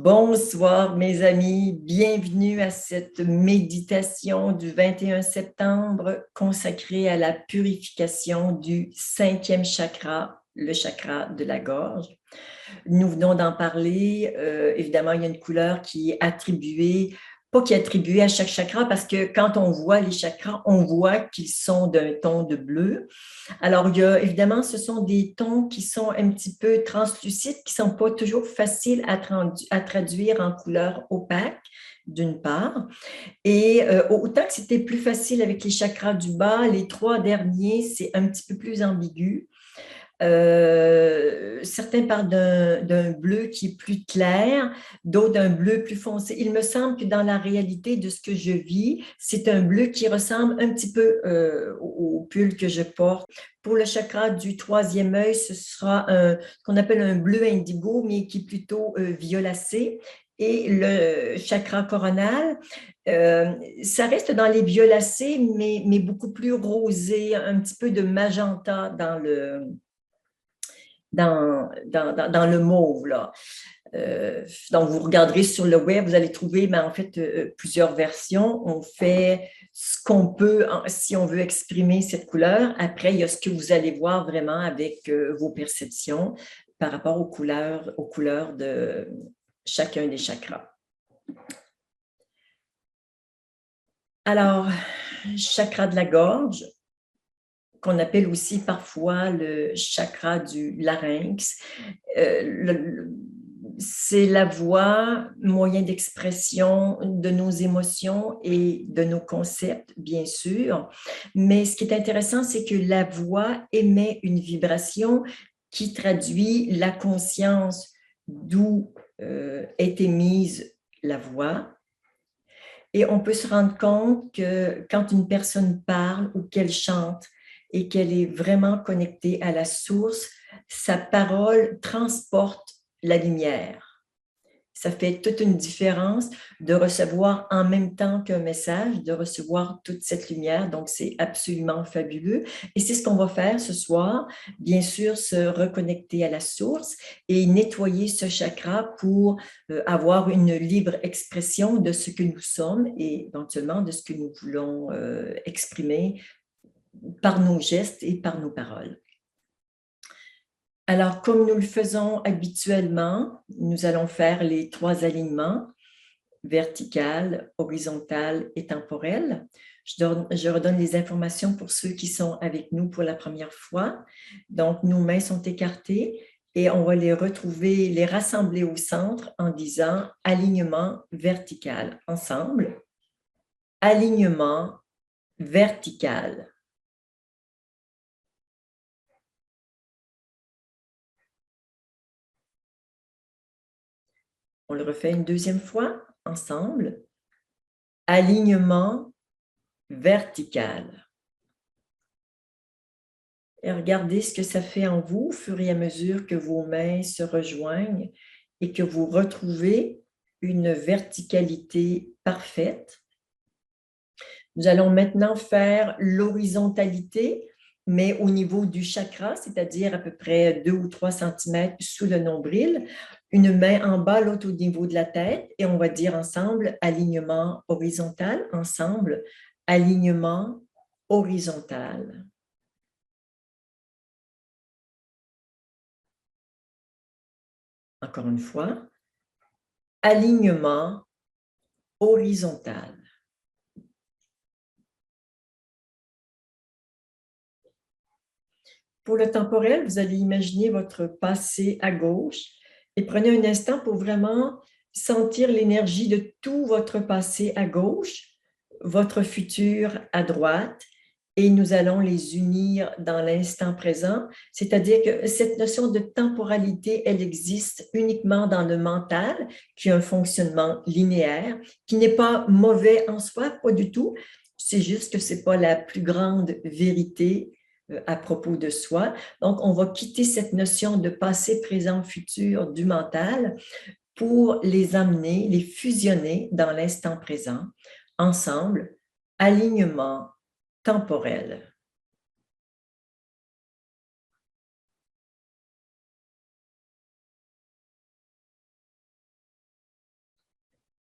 Bonsoir mes amis, bienvenue à cette méditation du 21 septembre consacrée à la purification du cinquième chakra, le chakra de la gorge. Nous venons d'en parler, évidemment il y a une couleur qui est attribuée, pas qui est attribuée à chaque chakra parce que quand on voit les chakras, on voit qu'ils sont d'un ton de bleu. Alors, évidemment, ce sont des tons qui sont un petit peu translucides, qui ne sont pas toujours faciles à traduire en couleur opaque, d'une part. Et autant que c'était plus facile avec les chakras du bas, les trois derniers, c'est un petit peu plus ambigu. Certains parlent d'un bleu qui est plus clair, d'autres d'un bleu plus foncé. Il me semble que dans la réalité de ce que je vis, c'est un bleu qui ressemble un petit peu au pull que je porte. Pour le chakra du troisième œil, ce sera ce qu'on appelle un bleu indigo, mais qui est plutôt violacé. Et le chakra coronal, ça reste dans les violacés, mais beaucoup plus rosé, un petit peu de magenta dans le mauve, là. Donc, vous regarderez sur le web, vous allez trouver en fait plusieurs versions. On fait ce qu'on peut si on veut exprimer cette couleur. Après, il y a ce que vous allez voir vraiment avec vos perceptions par rapport aux couleurs de chacun des chakras. Alors, chakra de la gorge, qu'on appelle aussi parfois le chakra du larynx. C'est la voix, moyen d'expression de nos émotions et de nos concepts, bien sûr. Mais ce qui est intéressant, c'est que la voix émet une vibration qui traduit la conscience d'où est émise la voix. Et on peut se rendre compte que quand une personne parle ou qu'elle chante et qu'elle est vraiment connectée à la source, sa parole transporte la lumière. Ça fait toute une différence de recevoir en même temps qu'un message, de recevoir toute cette lumière. Donc, c'est absolument fabuleux. Et c'est ce qu'on va faire ce soir. Bien sûr, se reconnecter à la source et nettoyer ce chakra pour avoir une libre expression de ce que nous sommes et éventuellement de ce que nous voulons exprimer par nos gestes et par nos paroles. Alors, comme nous le faisons habituellement, nous allons faire les trois alignements, vertical, horizontal et temporel. Je redonne les informations pour ceux qui sont avec nous pour la première fois. Donc, nos mains sont écartées et on va les retrouver, les rassembler au centre en disant alignement vertical. Ensemble, alignement vertical. On le refait une deuxième fois, ensemble. Alignement vertical. Et regardez ce que ça fait en vous au fur et à mesure que vos mains se rejoignent et que vous retrouvez une verticalité parfaite. Nous allons maintenant faire l'horizontalité, mais au niveau du chakra, c'est-à-dire à peu près 2 ou 3 cm sous le nombril, une main en bas, l'autre au niveau de la tête, et on va dire ensemble alignement horizontal, ensemble alignement horizontal. Encore une fois, alignement horizontal. Pour le temporel, vous allez imaginer votre passé à gauche et prenez un instant pour vraiment sentir l'énergie de tout votre passé à gauche, votre futur à droite, et nous allons les unir dans l'instant présent. C'est-à-dire que cette notion de temporalité, elle existe uniquement dans le mental, qui a un fonctionnement linéaire, qui n'est pas mauvais en soi, pas du tout. C'est juste que ce n'est pas la plus grande vérité à propos de soi. Donc, on va quitter cette notion de passé, présent, futur du mental pour les amener, les fusionner dans l'instant présent, ensemble, alignement temporel.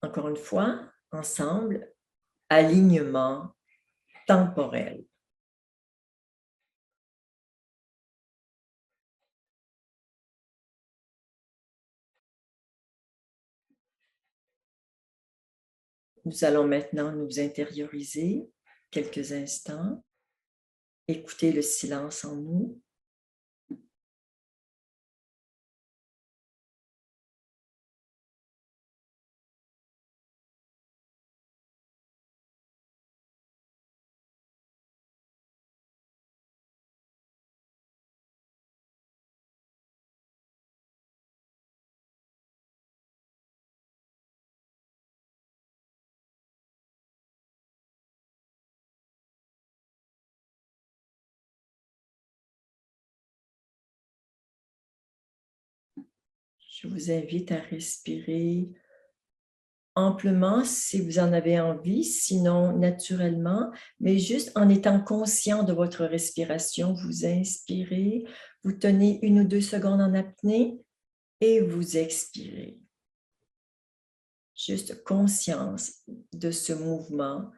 Encore une fois, ensemble, alignement temporel. Nous allons maintenant nous intérioriser quelques instants, écouter le silence en nous. Je vous invite à respirer amplement si vous en avez envie, sinon naturellement, mais juste en étant conscient de votre respiration. Vous inspirez, vous tenez 1 ou 2 secondes en apnée et vous expirez. Juste conscience de ce mouvement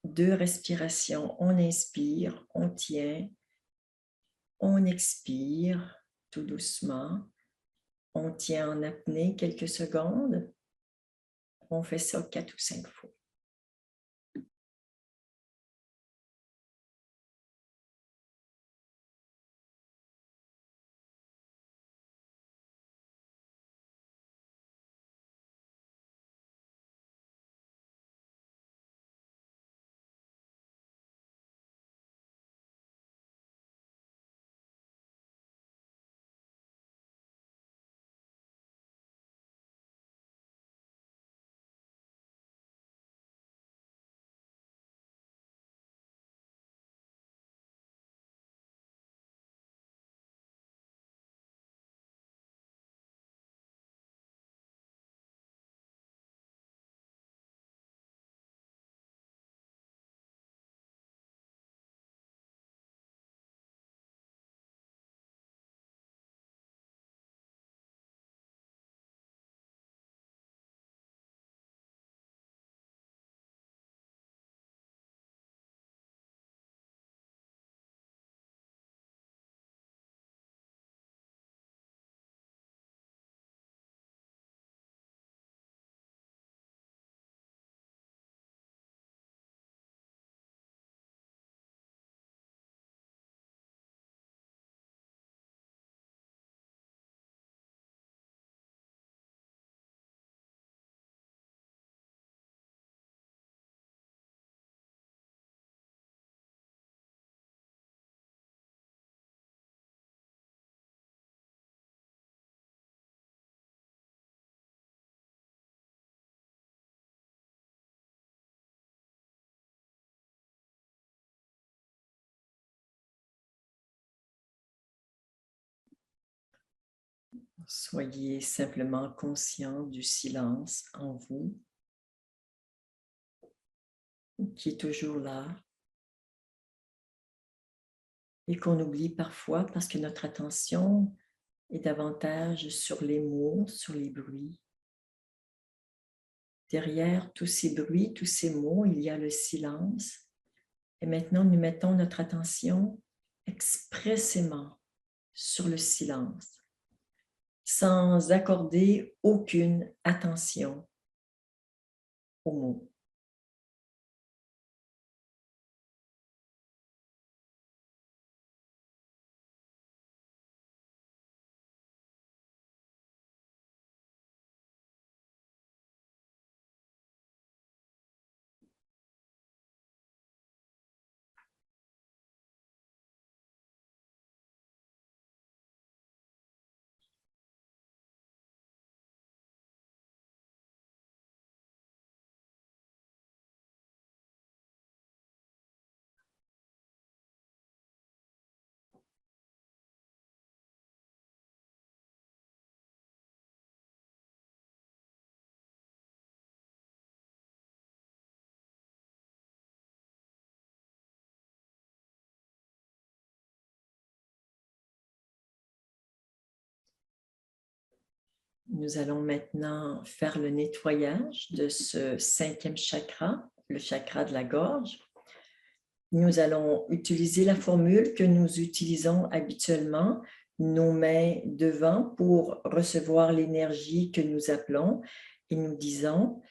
de respiration. On inspire, on tient, on expire tout doucement. On tient en apnée quelques secondes. On fait ça 4 ou 5 fois. Soyez simplement conscient du silence en vous qui est toujours là et qu'on oublie parfois parce que notre attention est davantage sur les mots, sur les bruits. Derrière tous ces bruits, tous ces mots, il y a le silence. Et maintenant, nous mettons notre attention expressément sur le silence, sans accorder aucune attention aux mots. Nous allons maintenant faire le nettoyage de ce 5e chakra, le chakra de la gorge. Nous allons utiliser la formule que nous utilisons habituellement, nos mains devant pour recevoir l'énergie que nous appelons et nous disons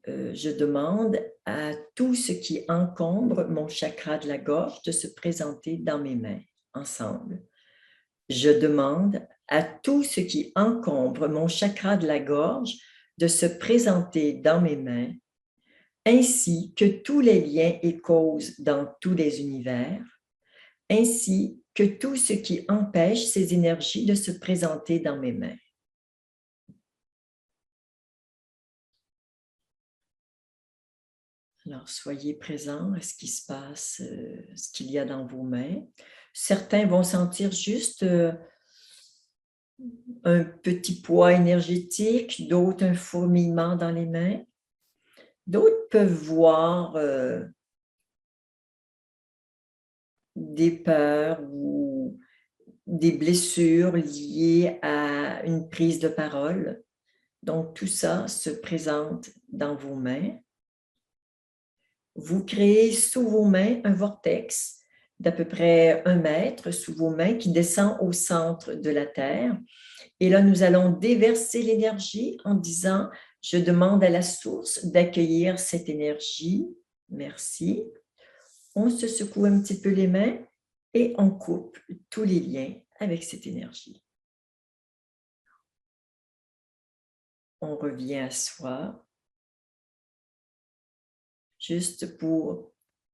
je demande à tout ce qui encombre mon chakra de la gorge de se présenter dans mes mains, ensemble. Je demande à tout ce qui encombre mon chakra de la gorge de se présenter dans mes mains, ainsi que tous les liens et causes dans tous les univers, ainsi que tout ce qui empêche ces énergies de se présenter dans mes mains. Alors, soyez présents à ce qui se passe, ce qu'il y a dans vos mains. Certains vont sentir juste un petit poids énergétique, d'autres un fourmillement dans les mains. D'autres peuvent voir des peurs ou des blessures liées à une prise de parole. Donc, tout ça se présente dans vos mains. Vous créez sous vos mains un vortex d'à peu près 1 mètre sous vos mains qui descend au centre de la Terre. Et là, nous allons déverser l'énergie en disant « Je demande à la source d'accueillir cette énergie. Merci. » On se secoue un petit peu les mains et on coupe tous les liens avec cette énergie. On revient à soi. Juste pour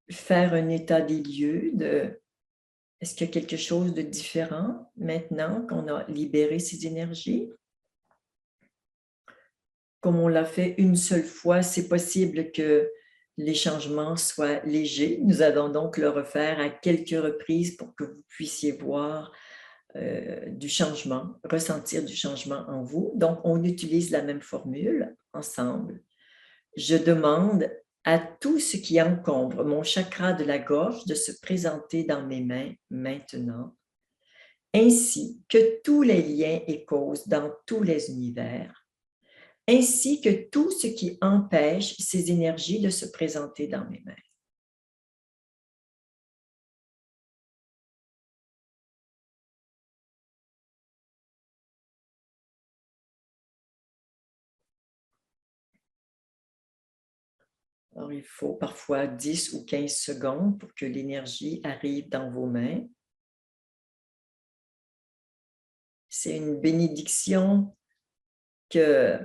faire un état des lieux de est-ce qu'il y a quelque chose de différent maintenant qu'on a libéré ces énergies? Comme on l'a fait une seule fois, c'est possible que les changements soient légers. Nous allons donc le refaire à quelques reprises pour que vous puissiez voir du changement, ressentir du changement en vous. Donc, on utilise la même formule ensemble. Je demande à tout ce qui encombre mon chakra de la gorge de se présenter dans mes mains maintenant, ainsi que tous les liens et causes dans tous les univers, ainsi que tout ce qui empêche ces énergies de se présenter dans mes mains. Alors, il faut parfois 10 ou 15 secondes pour que l'énergie arrive dans vos mains. C'est une bénédiction que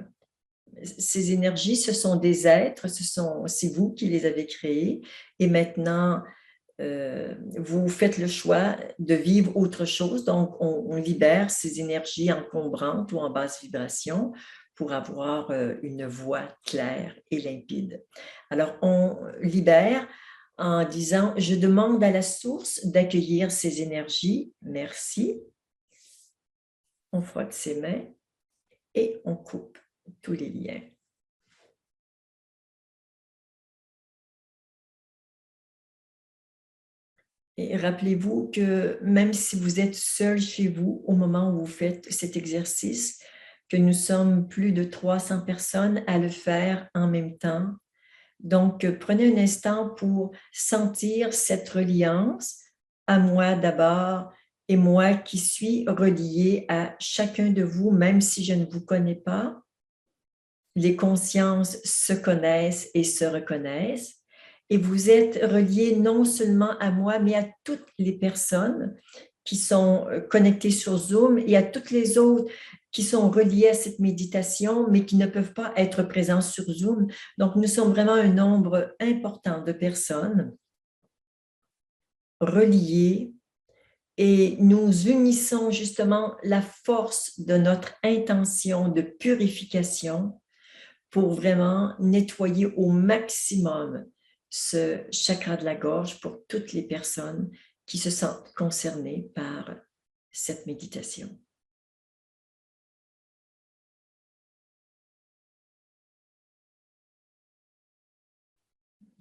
ces énergies, ce sont des êtres, c'est vous qui les avez créés. Et maintenant, vous faites le choix de vivre autre chose. Donc, on libère ces énergies encombrantes ou en basse vibration pour avoir une voix claire et limpide. Alors, on libère en disant « Je demande à la source d'accueillir ces énergies. Merci. » On frotte ses mains et on coupe tous les liens. Et rappelez-vous que même si vous êtes seul chez vous au moment où vous faites cet exercice, que nous sommes plus de 300 personnes à le faire en même temps. Donc, prenez un instant pour sentir cette reliance à moi d'abord et moi qui suis reliée à chacun de vous, même si je ne vous connais pas. Les consciences se connaissent et se reconnaissent. Et vous êtes reliés non seulement à moi, mais à toutes les personnes qui sont connectées sur Zoom et à toutes les autres qui sont reliées à cette méditation, mais qui ne peuvent pas être présents sur Zoom. Donc, nous sommes vraiment un nombre important de personnes reliées et nous unissons justement la force de notre intention de purification pour vraiment nettoyer au maximum ce chakra de la gorge pour toutes les personnes qui se sentent concernées par cette méditation.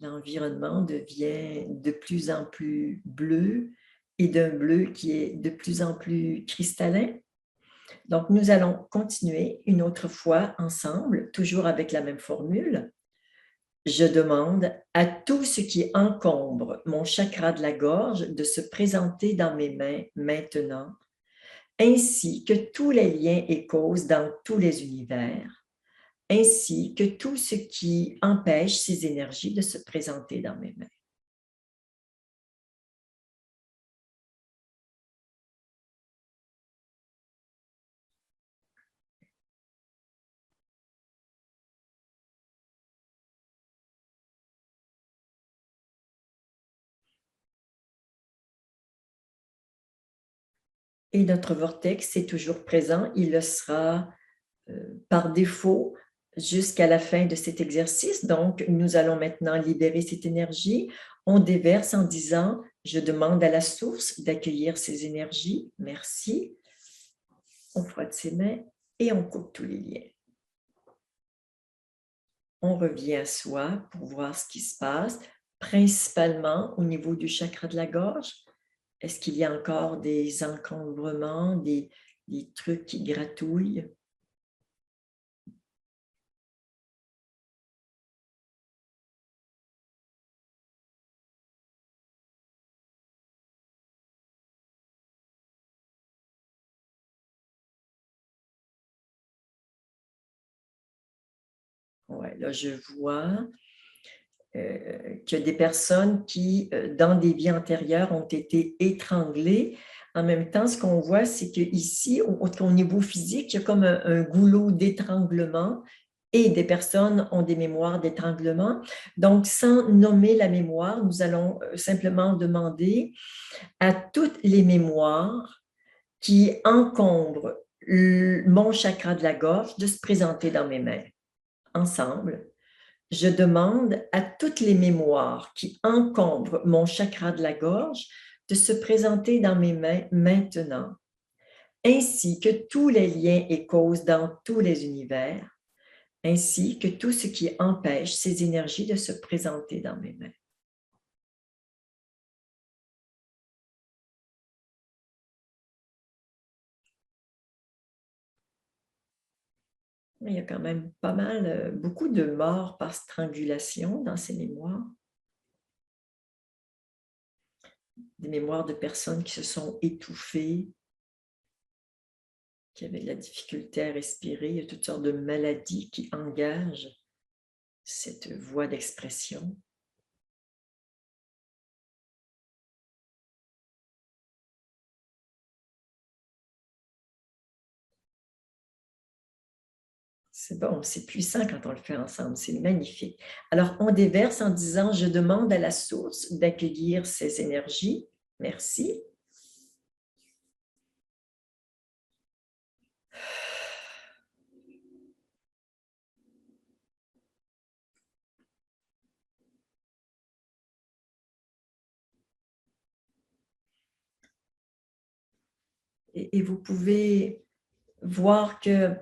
L'environnement devient de plus en plus bleu et d'un bleu qui est de plus en plus cristallin. Donc, nous allons continuer une autre fois ensemble, toujours avec la même formule. Je demande à tout ce qui encombre mon chakra de la gorge de se présenter dans mes mains maintenant, ainsi que tous les liens et causes dans tous les univers, ainsi que tout ce qui empêche ces énergies de se présenter dans mes mains. Et notre vortex est toujours présent, il le sera par défaut jusqu'à la fin de cet exercice. Donc, nous allons maintenant libérer cette énergie. On déverse en disant « Je demande à la source d'accueillir ces énergies. Merci. » On frotte ses mains et on coupe tous les liens. On revient à soi pour voir ce qui se passe, principalement au niveau du chakra de la gorge. Est-ce qu'il y a encore des encombrements, des trucs qui gratouillent? Ouais, là, je vois qu'il y a des personnes qui, dans des vies antérieures, ont été étranglées. En même temps, ce qu'on voit, c'est qu'ici, au niveau physique, il y a comme un goulot d'étranglement et des personnes ont des mémoires d'étranglement. Donc, sans nommer la mémoire, nous allons simplement demander à toutes les mémoires qui encombrent mon chakra de la gorge de se présenter dans mes mains. Ensemble, je demande à toutes les mémoires qui encombrent mon chakra de la gorge de se présenter dans mes mains maintenant, ainsi que tous les liens et causes dans tous les univers, ainsi que tout ce qui empêche ces énergies de se présenter dans mes mains. Il y a quand même pas mal, beaucoup de morts par strangulation dans ces mémoires. Des mémoires de personnes qui se sont étouffées, qui avaient de la difficulté à respirer. Il y a toutes sortes de maladies qui engagent cette voie d'expression. C'est bon, c'est puissant quand on le fait ensemble, c'est magnifique. Alors, on déverse en disant « Je demande à la source d'accueillir ces énergies. Merci. » Et vous pouvez voir que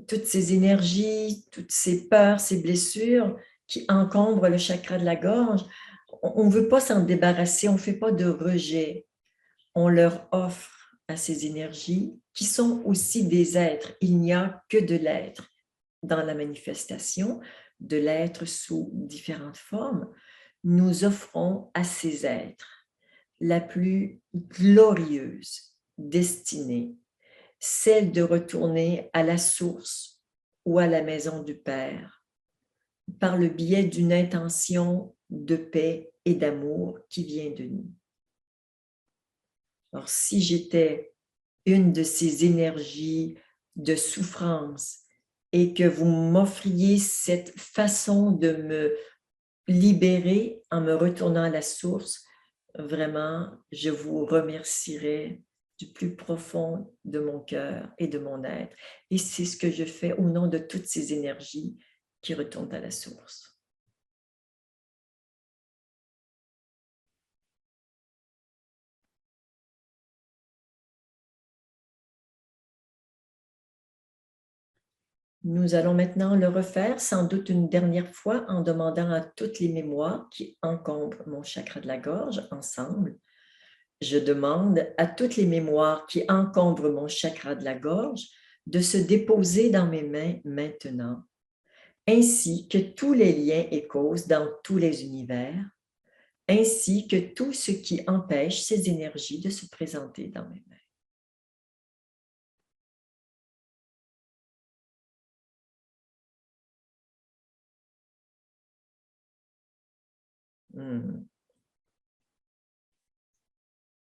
toutes ces énergies, toutes ces peurs, ces blessures qui encombrent le chakra de la gorge, on ne veut pas s'en débarrasser, on ne fait pas de rejet. On leur offre à ces énergies qui sont aussi des êtres. Il n'y a que de l'être dans la manifestation, de l'être sous différentes formes. Nous offrons à ces êtres la plus glorieuse destinée, celle de retourner à la source ou à la maison du Père, par le biais d'une intention de paix et d'amour qui vient de nous. Alors, si j'étais une de ces énergies de souffrance et que vous m'offriez cette façon de me libérer en me retournant à la source, vraiment, je vous remercierai du plus profond de mon cœur et de mon être. Et c'est ce que je fais au nom de toutes ces énergies qui retournent à la source. Nous allons maintenant le refaire sans doute une dernière fois en demandant à toutes les mémoires qui encombrent mon chakra de la gorge ensemble Je demande à toutes les mémoires qui encombrent mon chakra de la gorge de se déposer dans mes mains maintenant, ainsi que tous les liens et causes dans tous les univers, ainsi que tout ce qui empêche ces énergies de se présenter dans mes mains.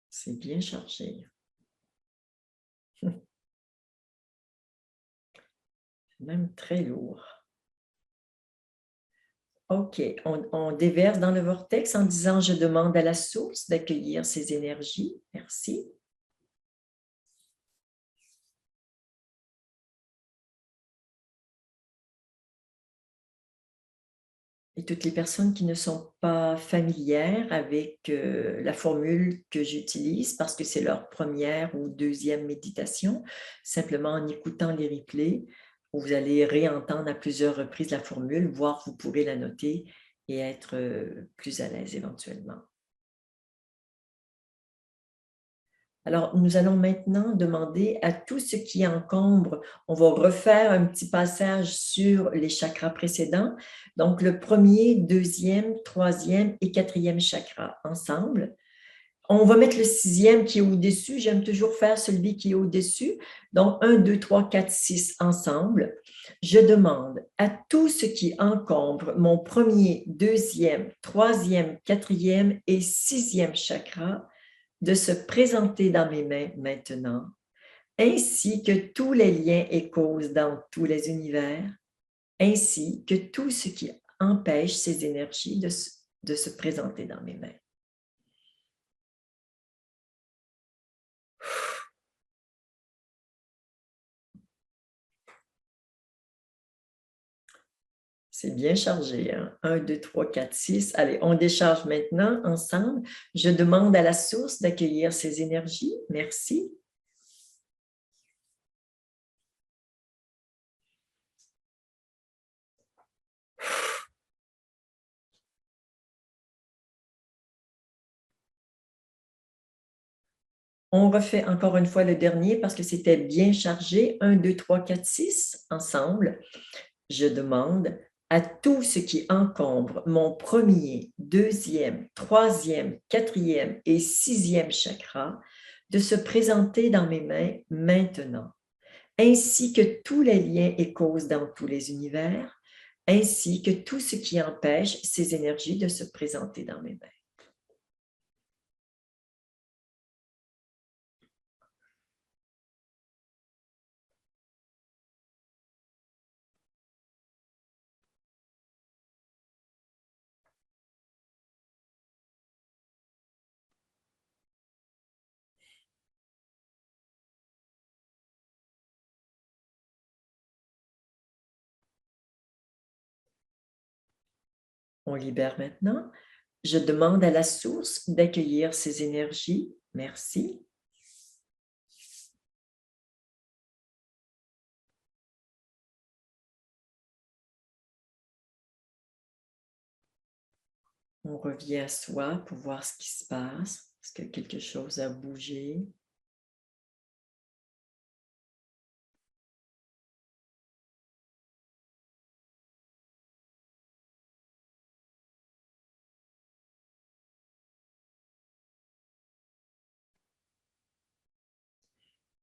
C'est bien chargé. Même très lourd. OK, on déverse dans le vortex en disant « Je demande à la source d'accueillir ces énergies. Merci. » Et toutes les personnes qui ne sont pas familières avec la formule que j'utilise parce que c'est leur première ou deuxième méditation, simplement en écoutant les replays, vous allez réentendre à plusieurs reprises la formule, voire vous pourrez la noter et être plus à l'aise éventuellement. Alors, nous allons maintenant demander à tout ce qui encombre, on va refaire un petit passage sur les chakras précédents. Donc, le premier, deuxième, troisième et quatrième chakra ensemble. On va mettre le sixième qui est au-dessus. J'aime toujours faire celui qui est au-dessus. Donc, 1, 2, 3, 4, 6 ensemble. Je demande à tout ce qui encombre mon premier, deuxième, troisième, quatrième et sixième chakra de se présenter dans mes mains maintenant, ainsi que tous les liens et causes dans tous les univers, ainsi que tout ce qui empêche ces énergies de se présenter dans mes mains. C'est bien chargé, hein? 1, 2, 3, 4, 6. Allez, on décharge maintenant ensemble. Je demande à la source d'accueillir ces énergies. Merci. On refait encore une fois le dernier parce que c'était bien chargé. 1, 2, 3, 4, 6 ensemble. Je demande à tout ce qui encombre mon premier, deuxième, troisième, quatrième et sixième chakra de se présenter dans mes mains maintenant, ainsi que tous les liens et causes dans tous les univers, ainsi que tout ce qui empêche ces énergies de se présenter dans mes mains. On libère maintenant. Je demande à la source d'accueillir ces énergies. Merci. On revient à soi pour voir ce qui se passe. Est-ce que quelque chose a bougé?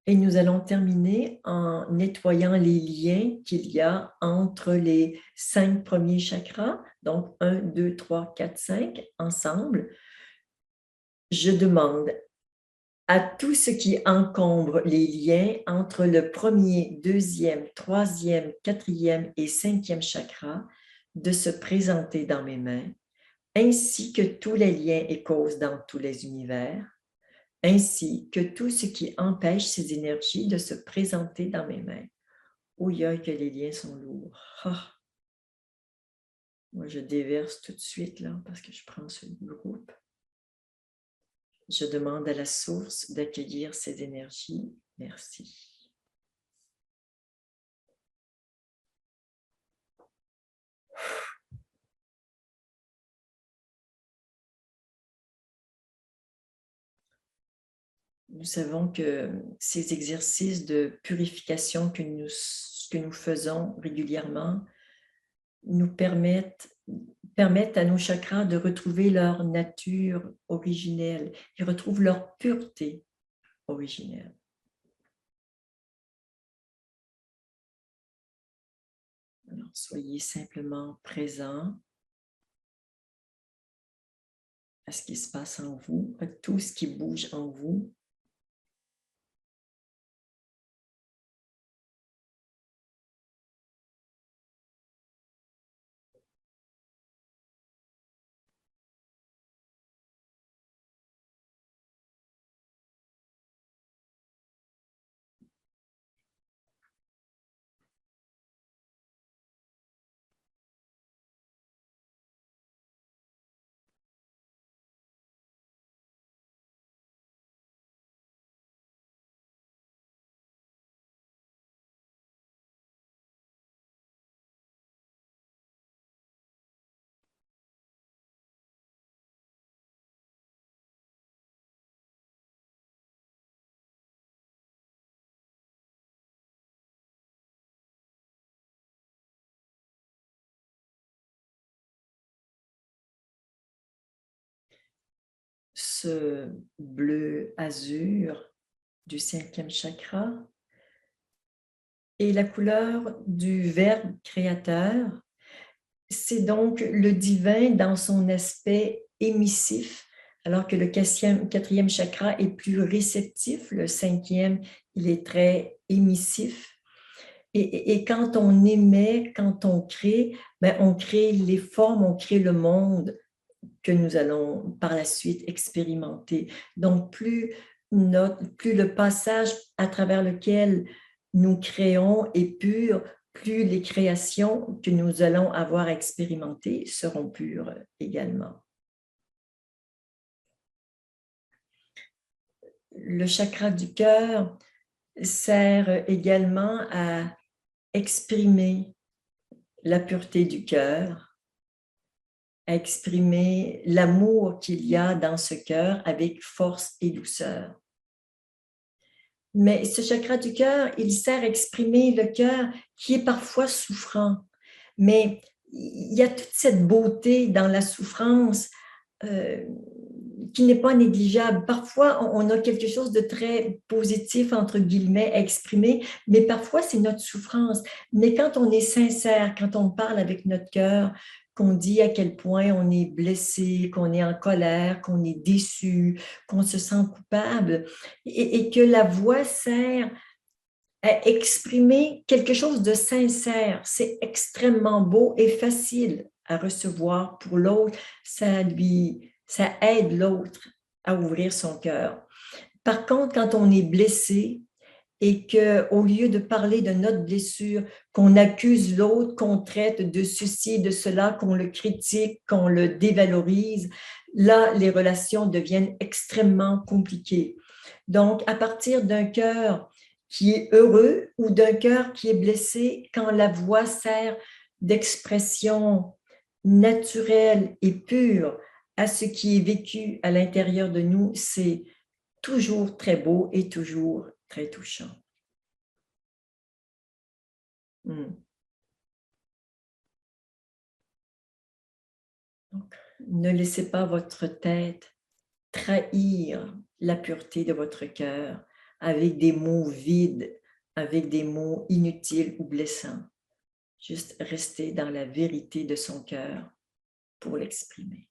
Et nous allons terminer en nettoyant les liens qu'il y a entre les 5 premiers chakras, donc 1, 2, 3, 4, 5, ensemble. Je demande à tout ce qui encombre les liens entre le premier, deuxième, troisième, quatrième et cinquième chakra de se présenter dans mes mains, ainsi que tous les liens et causes dans tous les univers, ainsi que tout ce qui empêche ces énergies de se présenter dans mes mains. Ouïe, que les liens sont lourds. Ah. Moi, je déverse tout de suite là parce que je prends ce groupe. Je demande à la source d'accueillir ces énergies. Merci. Nous savons que ces exercices de purification que nous faisons régulièrement nous permettent à nos chakras de retrouver leur nature originelle. Ils retrouvent leur pureté originelle. Alors, soyez simplement présents à ce qui se passe en vous, à tout ce qui bouge en vous. Ce bleu azur du 5e chakra est la couleur du Verbe créateur. C'est donc le divin dans son aspect émissif, alors que le 4e chakra est plus réceptif. Le 5e, il est très émissif. Et quand on émet, quand on crée, ben on crée les formes, on crée le monde que nous allons par la suite expérimenter. Donc, plus le passage à travers lequel nous créons est pur, plus les créations que nous allons avoir expérimentées seront pures également. Le chakra du cœur sert également à exprimer la pureté du cœur, à exprimer l'amour qu'il y a dans ce cœur avec force et douceur. Mais ce chakra du cœur, il sert à exprimer le cœur qui est parfois souffrant. Mais il y a toute cette beauté dans la souffrance qui n'est pas négligeable. Parfois, on a quelque chose de très positif, entre guillemets, à exprimer, mais parfois, c'est notre souffrance. Mais quand on est sincère, quand on parle avec notre cœur, qu'on dit à quel point on est blessé, qu'on est en colère, qu'on est déçu, qu'on se sent coupable, et que la voix sert à exprimer quelque chose de sincère. C'est extrêmement beau et facile à recevoir pour l'autre. Ça aide l'autre à ouvrir son cœur. Par contre, quand on est blessé et qu'au lieu de parler de notre blessure, qu'on accuse l'autre, qu'on traite de ceci, de cela, qu'on le critique, qu'on le dévalorise, là, les relations deviennent extrêmement compliquées. Donc, à partir d'un cœur qui est heureux ou d'un cœur qui est blessé, quand la voix sert d'expression naturelle et pure à ce qui est vécu à l'intérieur de nous, c'est toujours très beau et toujours très touchant. Donc, ne laissez pas votre tête trahir la pureté de votre cœur avec des mots vides, avec des mots inutiles ou blessants. Juste rester dans la vérité de son cœur pour l'exprimer.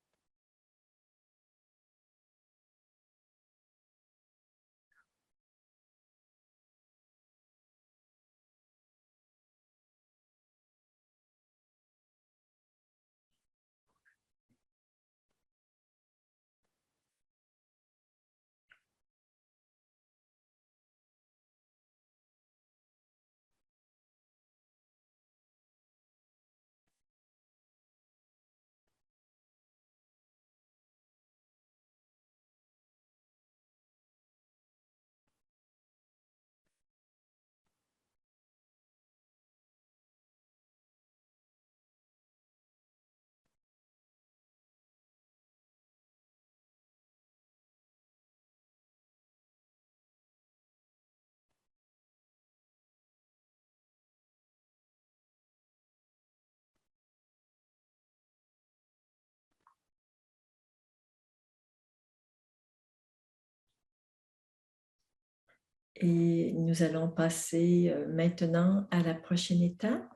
Et nous allons passer maintenant à la prochaine étape.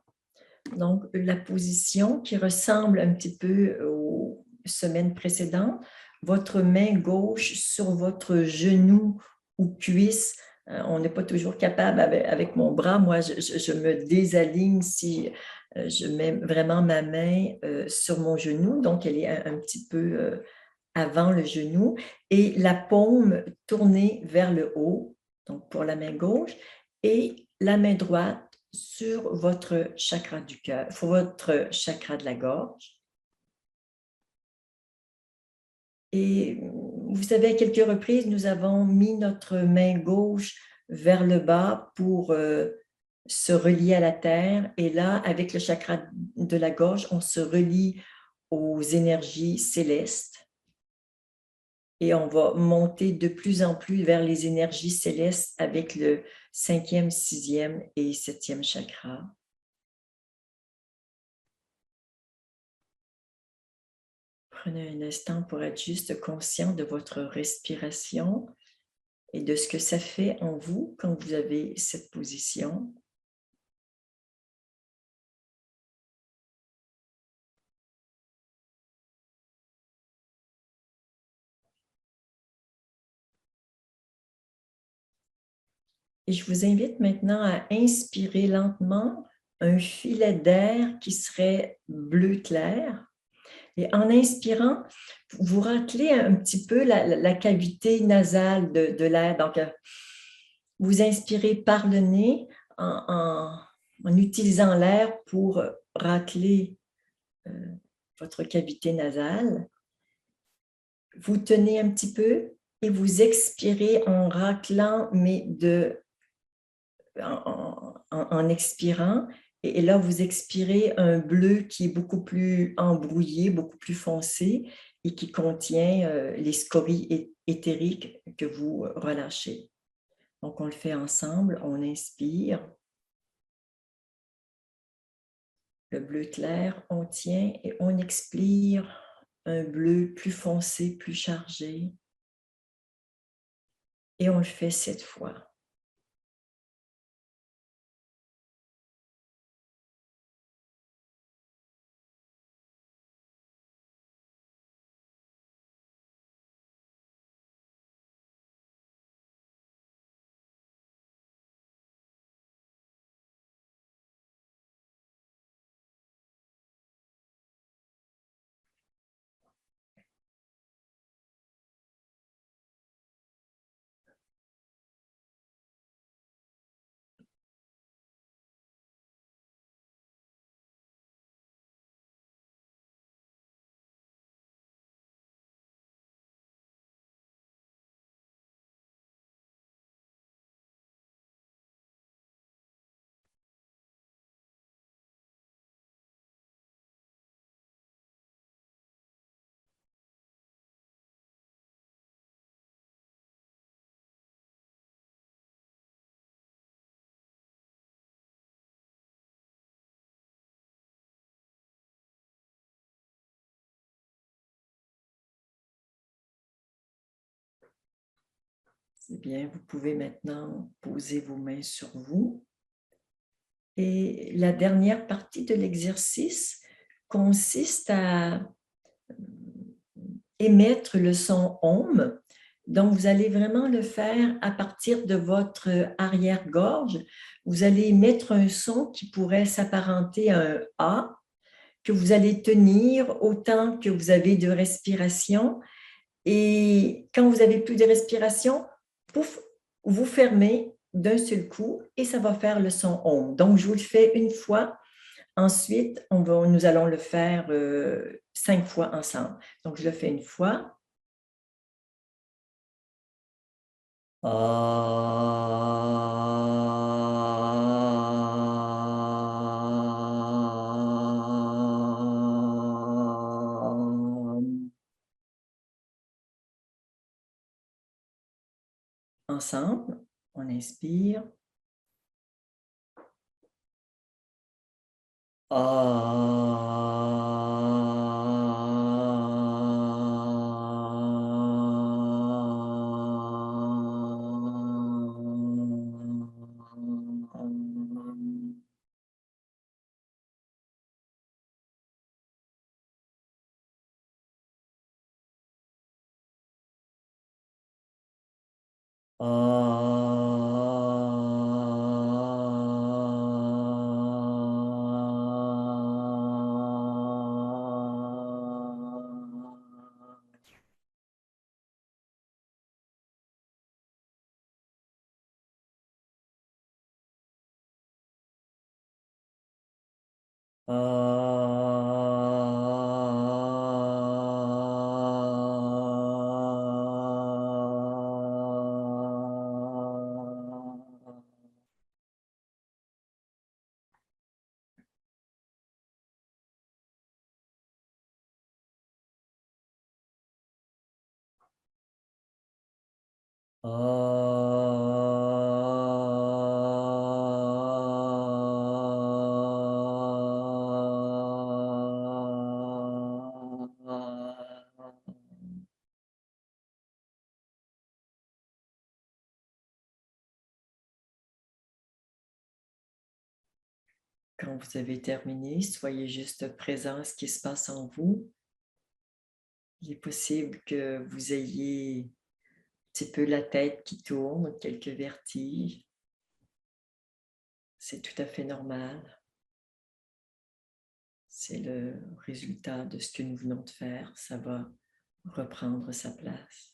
Donc, la position qui ressemble un petit peu aux semaines précédentes, votre main gauche sur votre genou ou cuisse. On n'est pas toujours capable avec mon bras. Moi, je me désaligne si je mets vraiment ma main sur mon genou. Donc, elle est un petit peu avant le genou et la paume tournée vers le haut, donc pour la main gauche, et la main droite sur votre chakra du cœur, sur votre chakra de la gorge. Et vous savez, à quelques reprises, nous avons mis notre main gauche vers le bas pour se relier à la terre. Et là, avec le chakra de la gorge, on se relie aux énergies célestes. Et on va monter de plus en plus vers les énergies célestes avec le 5e, 6e et 7e chakra. Prenez un instant pour être juste conscient de votre respiration et de ce que ça fait en vous quand vous avez cette position. Et je vous invite maintenant à inspirer lentement un filet d'air qui serait bleu clair. Et en inspirant, vous raclez un petit peu la cavité nasale de l'air. Donc, vous inspirez par le nez en utilisant l'air pour racler votre cavité nasale. Vous tenez un petit peu et vous expirez en raclant, mais en expirant. Et là, vous expirez un bleu qui est beaucoup plus embrouillé, beaucoup plus foncé et qui contient les scories éthériques que vous relâchez. Donc, on le fait ensemble. On inspire. Le bleu clair, on tient et on expire un bleu plus foncé, plus chargé. Et on le fait 7 fois. C'est bien, vous pouvez maintenant poser vos mains sur vous. Et la dernière partie de l'exercice consiste à émettre le son OM. Donc, vous allez vraiment le faire à partir de votre arrière-gorge. Vous allez émettre un son qui pourrait s'apparenter à un A, que vous allez tenir autant que vous avez de respiration. Et quand vous avez plus de respiration, pouf, vous fermez d'un seul coup et ça va faire le son OM. Donc, je vous le fais une fois. Ensuite, nous allons le faire 5 fois ensemble. Donc, je le fais une fois. Ensemble, on inspire. Quand vous avez terminé, soyez juste présent à ce qui se passe en vous. Il est possible que vous ayez un petit peu la tête qui tourne, quelques vertiges. C'est tout à fait normal. C'est le résultat de ce que nous venons de faire. Ça va reprendre sa place.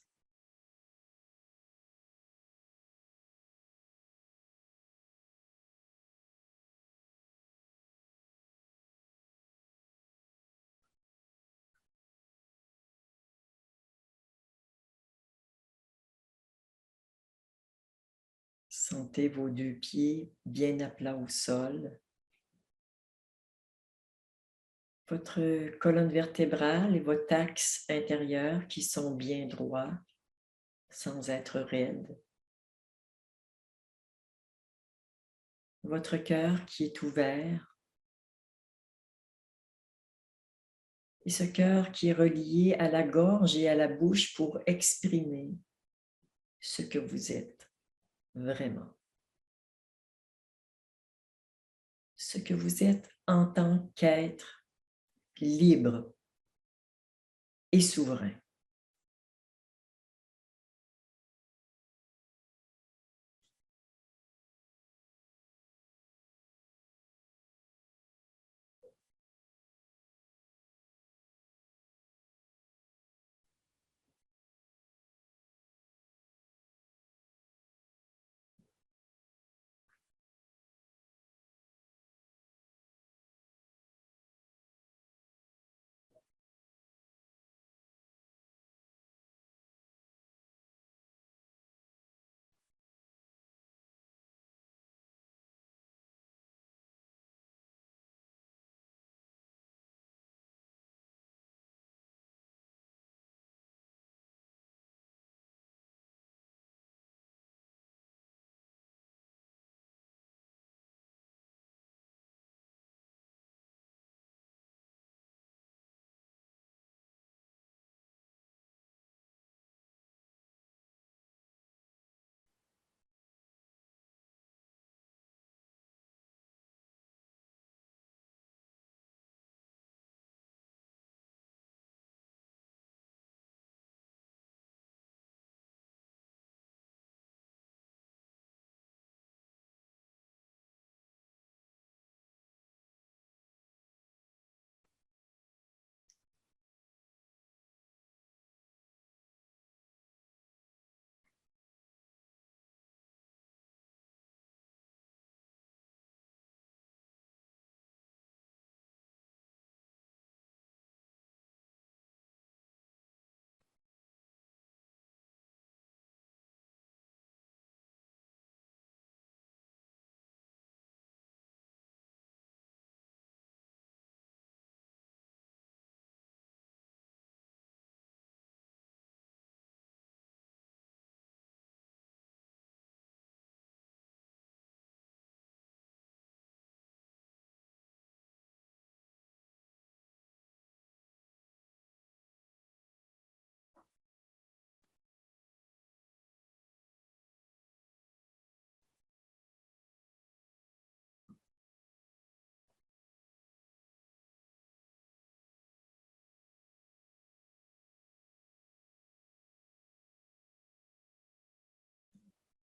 Sentez vos deux pieds bien à plat au sol. Votre colonne vertébrale et votre axe intérieur qui sont bien droits, sans être raides. Votre cœur qui est ouvert. Et ce cœur qui est relié à la gorge et à la bouche pour exprimer ce que vous êtes vraiment. Ce que vous êtes en tant qu'être libre et souverain.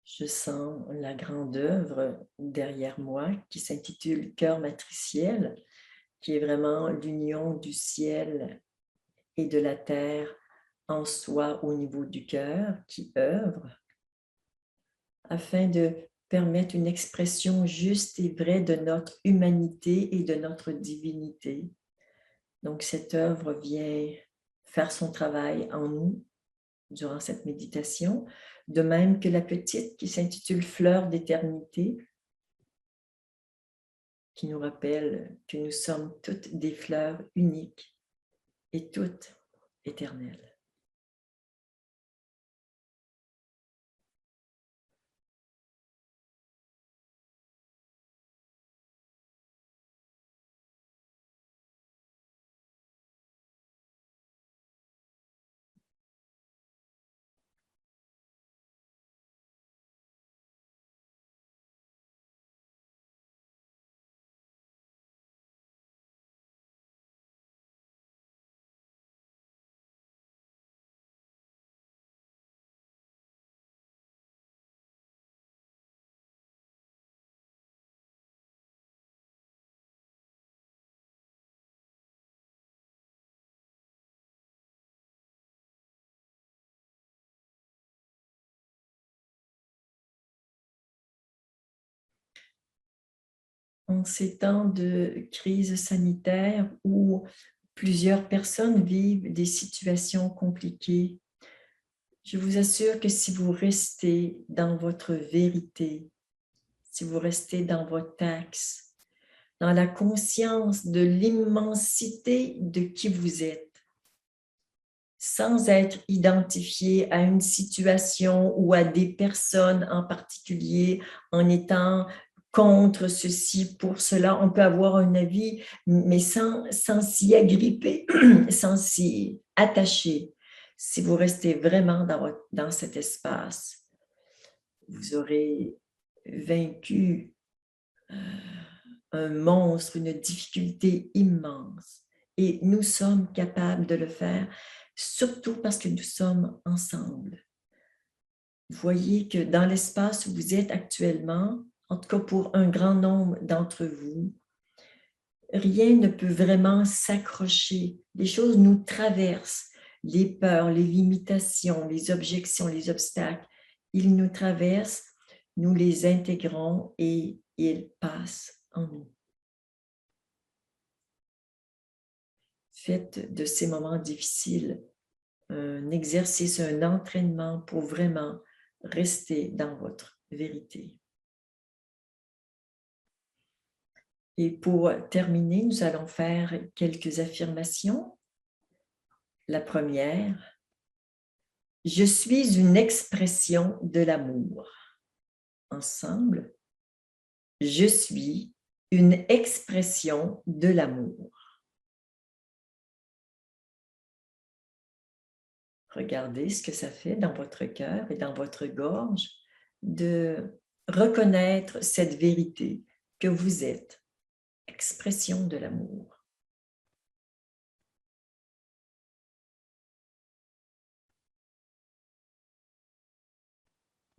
Je sens la grande œuvre derrière moi qui s'intitule Cœur matriciel, qui est vraiment l'union du ciel et de la terre en soi au niveau du cœur, qui œuvre afin de permettre une expression juste et vraie de notre humanité et de notre divinité. Donc cette œuvre vient faire son travail en nous durant cette méditation, de même que la petite qui s'intitule Fleur d'éternité, qui nous rappelle que nous sommes toutes des fleurs uniques et toutes éternelles. En ces temps de crise sanitaire où plusieurs personnes vivent des situations compliquées, je vous assure que si vous restez dans votre vérité, si vous restez dans votre axe, dans la conscience de l'immensité de qui vous êtes, sans être identifié à une situation ou à des personnes en particulier, en étant contre ceci, pour cela, on peut avoir un avis, mais sans s'y agripper, sans s'y attacher. Si vous restez vraiment dans cet espace, vous aurez vaincu un monstre, une difficulté immense. Et nous sommes capables de le faire, surtout parce que nous sommes ensemble. Voyez que dans l'espace où vous êtes actuellement, en tout cas pour un grand nombre d'entre vous, rien ne peut vraiment s'accrocher. Les choses nous traversent, les peurs, les limitations, les objections, les obstacles. Ils nous traversent, nous les intégrons et ils passent en nous. Faites de ces moments difficiles un exercice, un entraînement pour vraiment rester dans votre vérité. Et pour terminer, nous allons faire quelques affirmations. La première, je suis une expression de l'amour. Ensemble, je suis une expression de l'amour. Regardez ce que ça fait dans votre cœur et dans votre gorge de reconnaître cette vérité que vous êtes, expression de l'amour.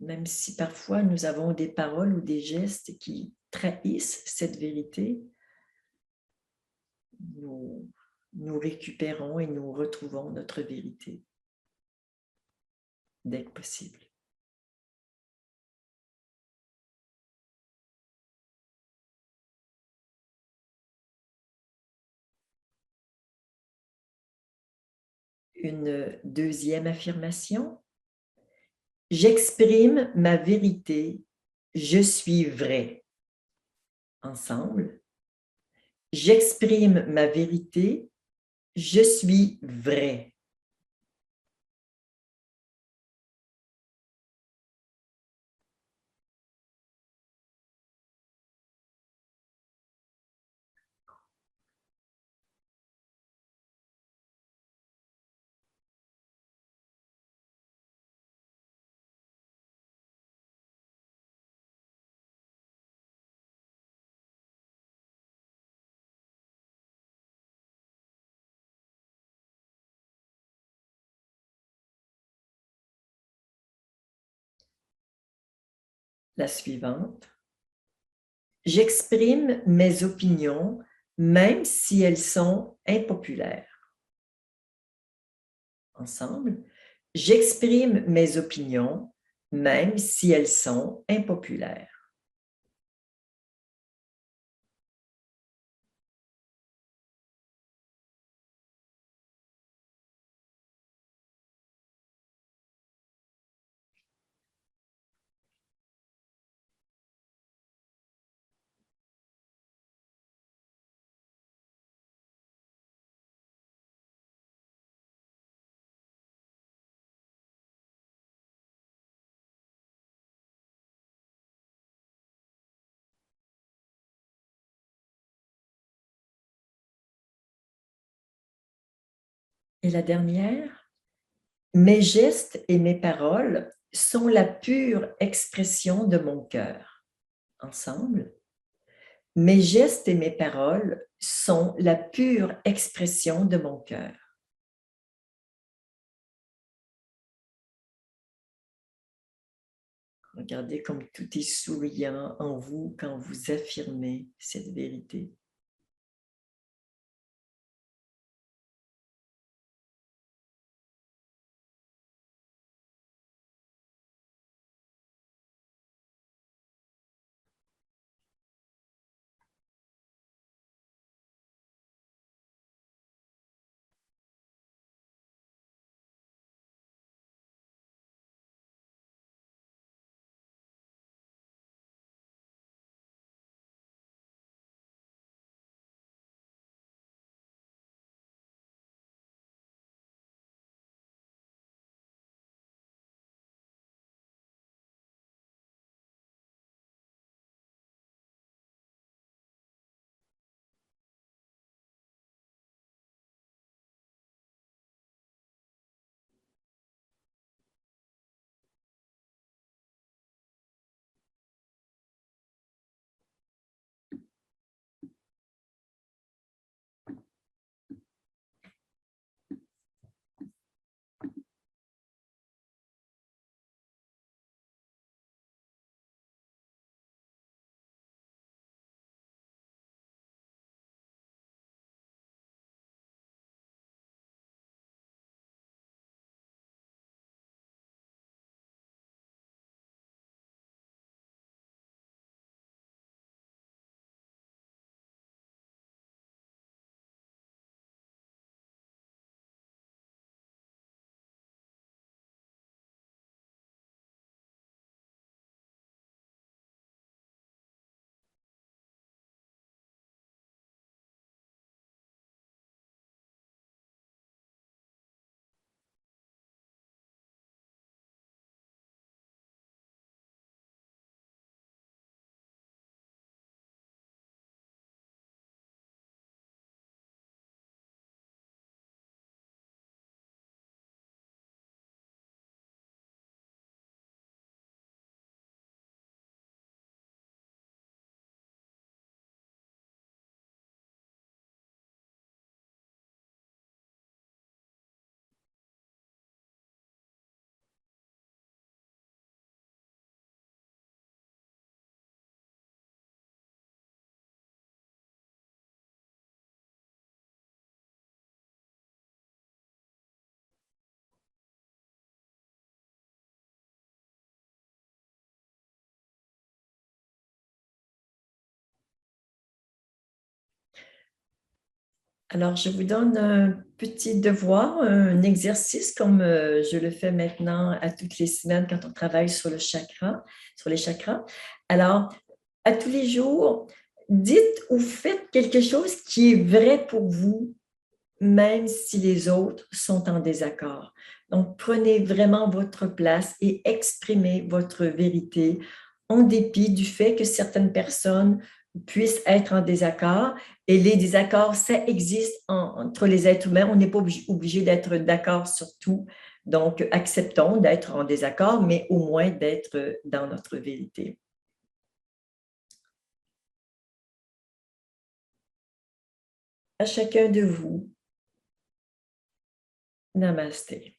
Même si parfois nous avons des paroles ou des gestes qui trahissent cette vérité, nous récupérons et nous retrouvons notre vérité dès que possible. Une deuxième affirmation, j'exprime ma vérité, je suis vrai. Ensemble, j'exprime ma vérité, je suis vrai. La suivante. J'exprime mes opinions même si elles sont impopulaires. Ensemble. J'exprime mes opinions même si elles sont impopulaires. Et la dernière, mes gestes et mes paroles sont la pure expression de mon cœur. Ensemble. Mes gestes et mes paroles sont la pure expression de mon cœur. Regardez comme tout est souriant en vous quand vous affirmez cette vérité. Alors, je vous donne un petit devoir, un exercice comme je le fais maintenant à toutes les semaines quand on travaille sur le chakra, sur les chakras. Alors, à tous les jours, dites ou faites quelque chose qui est vrai pour vous, même si les autres sont en désaccord. Donc, prenez vraiment votre place et exprimez votre vérité en dépit du fait que certaines personnes puissent être en désaccord. Et les désaccords, ça existe entre les êtres humains. On n'est pas obligé d'être d'accord sur tout. Donc, acceptons d'être en désaccord, mais au moins d'être dans notre vérité. À chacun de vous, namasté.